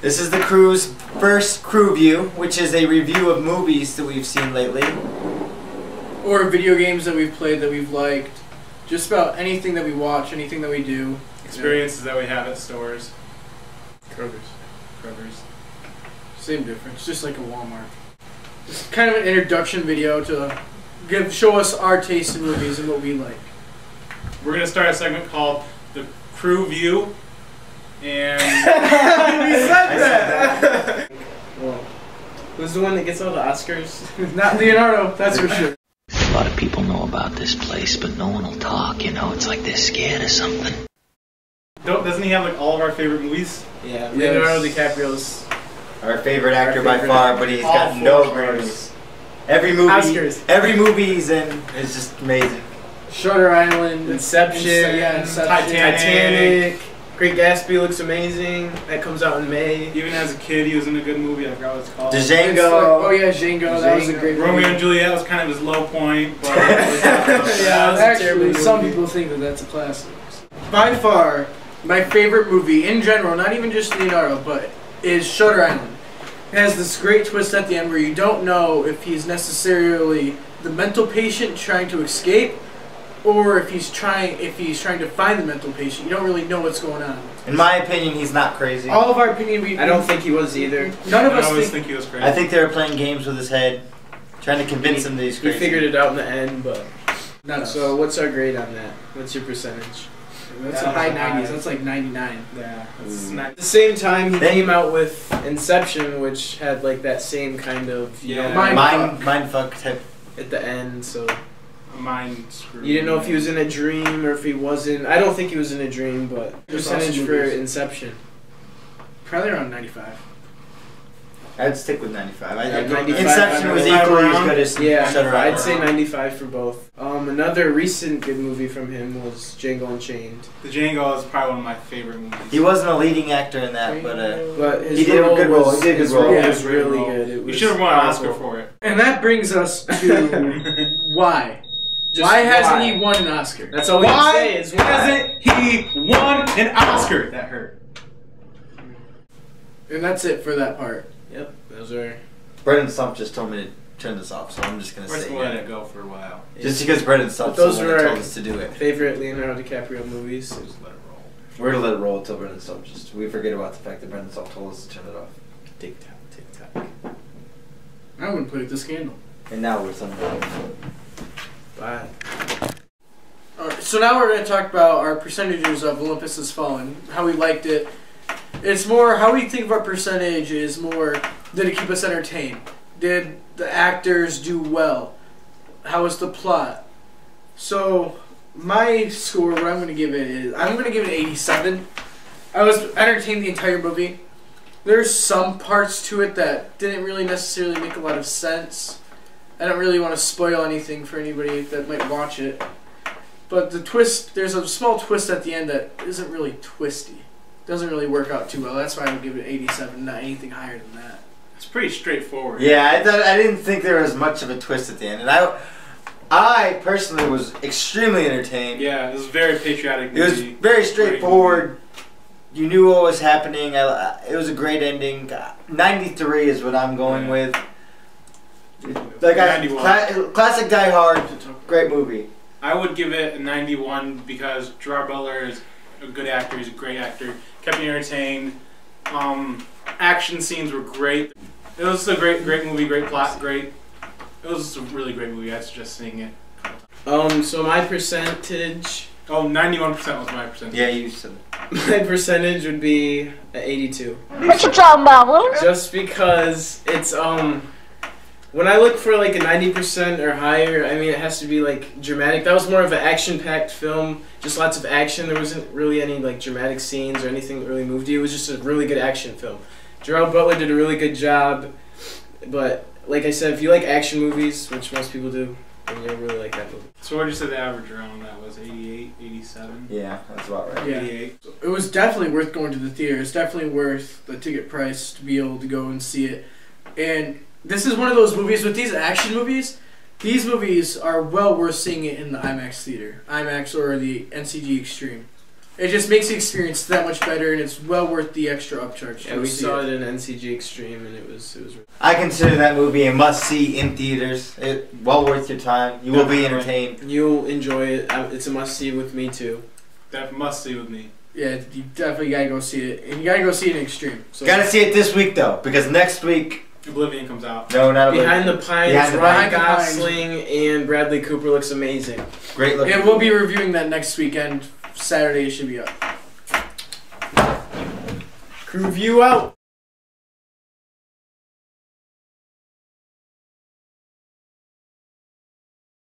This is the crew's first crew view, which is a review of movies that we've seen lately. Or video games that we've played that we've liked. Just about anything that we watch, anything that we do. Experiences that we have at stores. Kroger's. Same difference, just like a Walmart. It's kind of an introduction video to show us our taste in movies and what we like. We're going to start a segment called the Crew View. And we said that! Well, who's the one that gets all the Oscars? Not Leonardo, that's for sure. A lot of people know about this place, but no one will talk, you know? It's like they're scared of something. doesn't he have like all of our favorite movies? Yeah, Leonardo DiCaprio's our favorite actor by far, but he's got no Grammys. Every movie he's in is just amazing. Shutter Island, Inception, Titanic. Great Gatsby looks amazing. That comes out in May. Even as a kid, he was in a good movie. I forgot what it's called. Django. Oh yeah, Django. That was a great movie. Romeo and Juliet was kind of his low point, but yeah, actually, some people think that that's a classic. By far, my favorite movie in general, not even just Leonardo, but is Shutter Island. It has this great twist at the end where you don't know if he's necessarily the mental patient trying to escape, or if he's trying to find the mental patient. You don't really know what's going on. In my opinion, he's not crazy. All of our opinion, I don't think he was either. None of us think he was crazy. I think they were playing games with his head, trying to convince him that he's crazy. He figured it out in the end, but not us. So what's our grade on that? What's your percentage? That's a high 90s. That's like 99. Yeah. At the same time, he came out with Inception, which had like that same kind of mind fuck type at the end. So mind screw. You didn't know if he was in a dream or if he wasn't. I don't think he was in a dream, but percentage for Inception. Probably around 95. I'd stick with 95. I think 95, Inception was equally as good as Shutter Island. I'd say 95 for both. Another recent good movie from him was Django Unchained. The Django is probably one of my favorite movies. He wasn't a leading actor in that, but his he did a good role. His role was really good. You should have won an Oscar for it. And that brings us to why. Why hasn't he won an Oscar? That's all we can say is why hasn't he won an Oscar? That hurt. And that's it for that part. Yep, those are. Brendan Stump just told me to turn this off, so I'm just gonna We're say. We're let it go for a while. Just because Brendan Stump told us to do it. Favorite Leonardo DiCaprio movies. So just let it roll. We're gonna let it roll until Brendan Stump we forget about the fact that Brendan Stump told us to turn it off. Tick tock, tick tock. I wouldn't play with this candle. And now we're something. Bye. Alright, so now we're going to talk about our percentages of Olympus Has Fallen, how we liked it. It's more, how we think of our percentage is more, did it keep us entertained? Did the actors do well? How was the plot? So, my score, what I'm going to give it is, I'm going to give it an 87. I was entertained the entire movie. There's some parts to it that didn't really necessarily make a lot of sense. I don't really want to spoil anything for anybody that might watch it. But the twist, there's a small twist at the end that isn't really twisty. Doesn't really work out too well. That's why I would give it an 87, not anything higher than that. It's pretty straightforward. Yeah, I didn't think there was much of a twist at the end. And I personally was extremely entertained. Yeah, it was a very patriotic movie. It was very straightforward. You knew what was happening. It was a great ending. 93 is what I'm going with. Like classic Die Hard, great movie. I would give it a 91 because Gerard Butler is a good actor. He's a great actor. Kept me entertained. Action scenes were great. It was a great movie. Great plot. Great. It was a really great movie. I suggest seeing it. So my percentage. Oh, 91% was my percentage. Yeah, you said it. My percentage would be 82. What you talking about, Will? Just because it's when I look for like a 90% or higher, I mean it has to be like dramatic. That was more of an action-packed film, just lots of action. There wasn't really any like dramatic scenes or anything that really moved you. It was just a really good action film. Gerard Butler did a really good job, but like I said, if you like action movies, which most people do, then you'll really like that movie. So what did you say the average around that was? 88, 87? Yeah, that's about right. Yeah. 88. It was definitely worth going to the theater. It's definitely worth the ticket price to be able to go and see it. And this is one of those movies, with these action movies, these movies are well worth seeing it in the IMAX theater. IMAX or the NCG Extreme. It just makes the experience that much better, and it's well worth the extra upcharge. Yeah, we saw it in NCG Extreme, and it was. I consider that movie a must-see in theaters. Well worth your time. You will be entertained. You'll enjoy it. It's a must-see with me too. That must-see with me. Yeah, you definitely gotta go see it, and you gotta go see it in Extreme. So gotta see it this week though, because next week Oblivion comes out. No, not Behind the Pines. Behind the Ryan Pines. Gosling and Bradley Cooper looks amazing. Great looking. Yeah, we'll be reviewing that next weekend. Saturday it should be up. CrewView out.